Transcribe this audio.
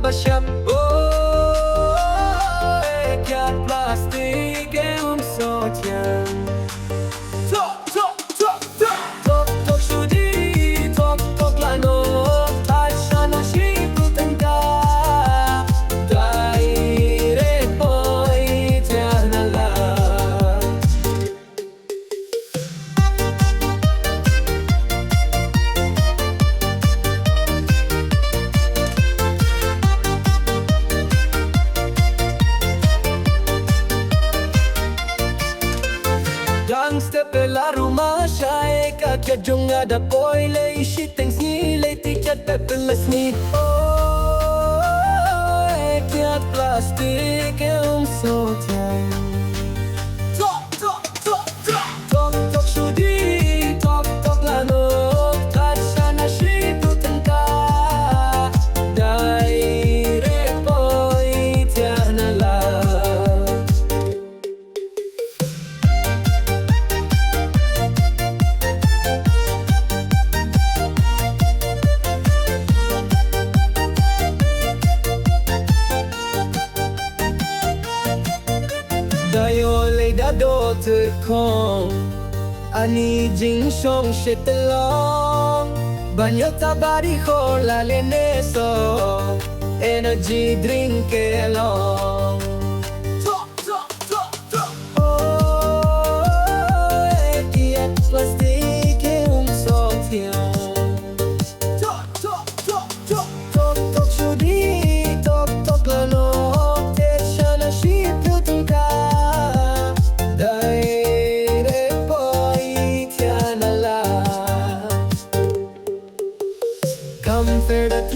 başım. Kağıt plastik soğutken. Tok şudi toklano taşana şibu tengka daire boy tianala. Gangster pela rumah saya kakek jong ada boy lay shiteng sni lay tiket pepeles ni. Kağıt plastik soğutken. Tok şudi toklano taşana şibu tengka daire boy tianala. Dayolay dado terkong ani jing shong shetelong banyak tabari khola leneso energy drink elong. Kağıt plastik soğutken. Tok şudi toklano taşana şibu tengka daire boy tianala. Comfort at